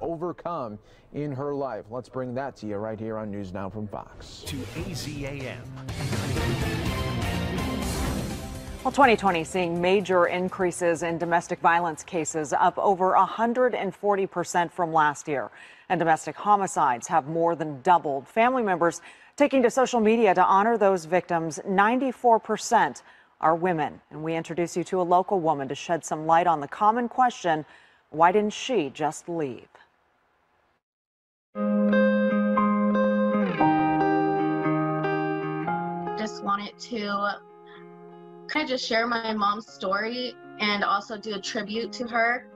overcome in her life. Let's bring that to you right here on News Now from Fox. To AZAM. Well, 2020 seeing major increases in domestic violence cases, up over 140% from last year. And domestic homicides have more than doubled. Family members taking to social media to honor those victims. 94% are women. And we introduce you to a local woman to shed some light on the common question, why didn't she just leave? Just wanted to kind of just share my mom's story and also do a tribute to her.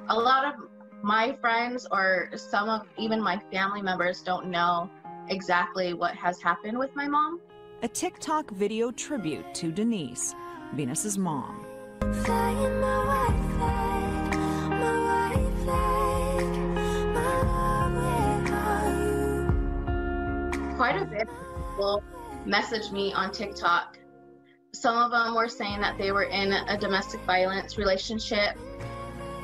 A lot of my friends or some of even my family members don't know exactly what has happened with my mom. A TikTok video tribute to Denise, Venus's mom. Quite a bit of people messaged me on TikTok. Some of them were saying that they were in a domestic violence relationship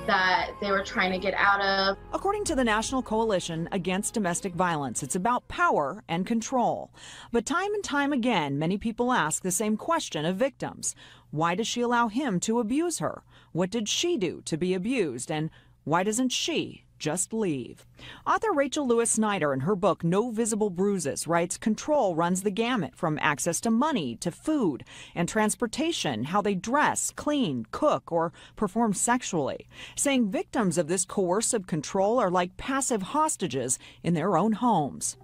that they were trying to get out of. According to the National Coalition Against Domestic Violence, it's about power and control. But time and time again, many people ask the same question of victims. Why does she allow him to abuse her? What did she do to be abused? And why doesn't she just leave? Author Rachel Lewis Snyder, in her book No Visible Bruises, writes control runs the gamut from access to money to food and transportation, how they dress, clean, cook, or perform sexually, saying victims of this coercive control are like passive hostages in their own homes.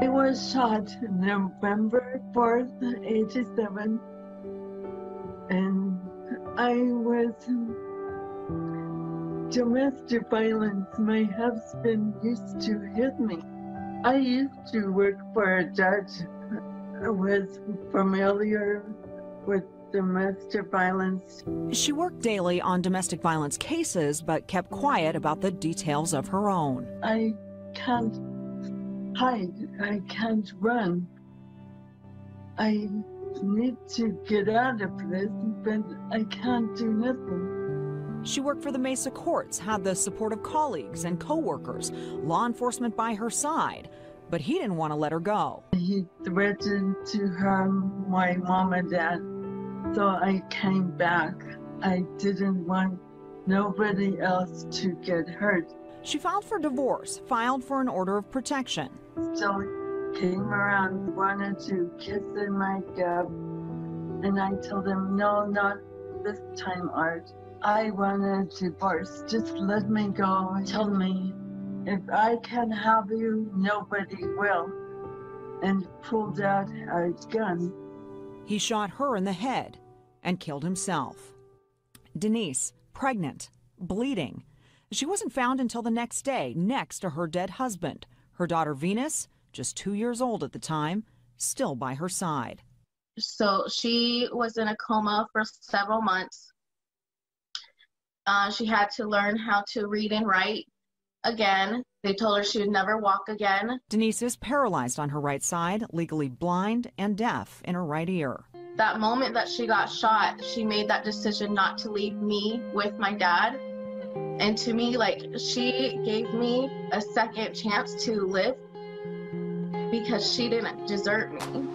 I was shot November 4th, 87, and I was domestic violence. My husband used to hit me. I used to work for a judge. I was familiar with domestic violence. She worked daily on domestic violence cases, but kept quiet about the details of her own. I can't hide. I can't run. I need to get out of this, but I can't do nothing. She worked for the Mesa courts, had the support of colleagues and co-workers, law enforcement by her side, but he didn't want to let her go. He threatened to harm my mom and dad, so I came back. I didn't want nobody else to get hurt. She filed for divorce, filed for an order of protection. So came around, wanted to kiss in my gub, and I told him, no, not this time, Art. I want a divorce. Just let me go. He told me, if I can't have you, nobody will, and pulled out a gun. He shot her in the head and killed himself. Denise, pregnant, bleeding. She wasn't found until the next day, next to her dead husband. Her daughter Venus, just 2 years old at the time, still by her side. So she was in a coma for several months. She had to learn how to read and write again. They told her she would never walk again. Denise is paralyzed on her right side, legally blind and deaf in her right ear. That moment that she got shot, she made that decision not to leave me with my dad. And to me, like, she gave me a second chance to live because she didn't desert me.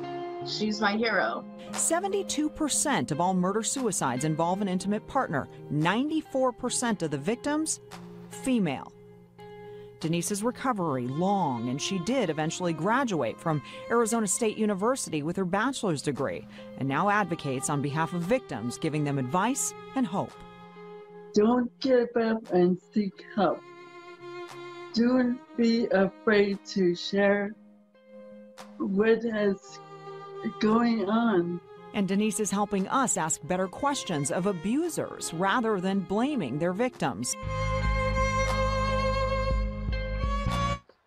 She's my hero. 72% of all murder-suicides involve an intimate partner. 94% of the victims, female. Denise's recovery long, and she did eventually graduate from Arizona State University with her bachelor's degree, and now advocates on behalf of victims, giving them advice and hope. Don't give up and seek help. Don't be afraid to share what is going on. And Denise is helping us ask better questions of abusers rather than blaming their victims.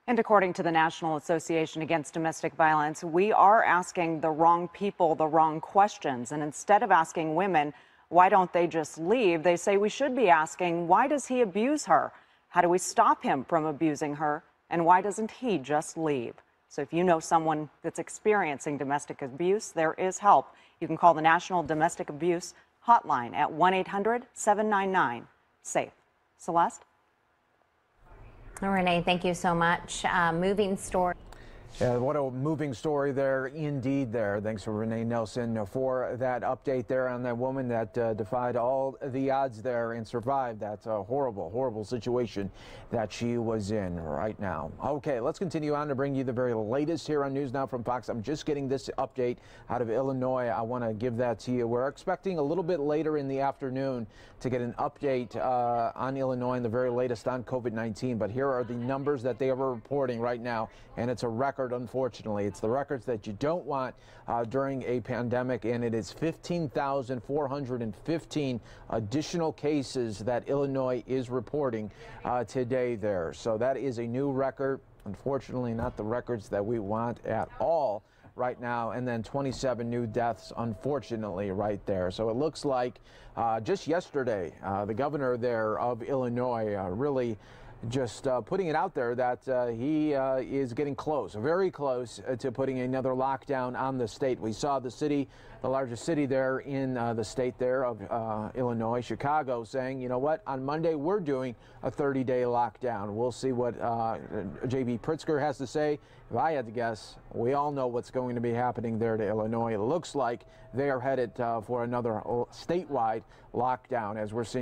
And according to the National Association Against Domestic Violence, we are asking the wrong people the wrong questions. And instead of asking women, why don't they just leave? They say we should be asking, why does he abuse her? How do we stop him from abusing her? And why doesn't he just leave? So if you know someone that's experiencing domestic abuse, there is help. You can call the National Domestic Abuse hotline at 1-800-799-SAFE. Celeste? Renee, thank you so much. Moving story. Yeah, what a moving story there indeed there. Thanks for Renee Nelson for that update there on that woman that defied all the odds there and survived that horrible, horrible situation that she was in right now. Okay, let's continue on to bring you the very latest here on News Now from Fox. I'm just getting this update out of Illinois. I want to give that to you. We're expecting a little bit later in the afternoon to get an update on Illinois and the very latest on COVID-19. But here are the numbers that they are reporting right now, and it's a record. Unfortunately, it's the records that you don't want during a pandemic, and it is 15,415 additional cases that Illinois is reporting today there. So that is a new record. Unfortunately, not the records that we want at all right now. And then 27 new deaths, unfortunately, right there. So it looks like just yesterday, the governor there of Illinois really just putting it out there that he is getting close, very close to putting another lockdown on the state. We saw the city, the largest city there in the state there of Illinois, Chicago, saying, you know what, on Monday we're doing a 30-day lockdown. We'll see what J.B. Pritzker has to say. If I had to guess, we all know what's going to be happening there to Illinois. It looks like they are headed for another statewide lockdown, as we're seeing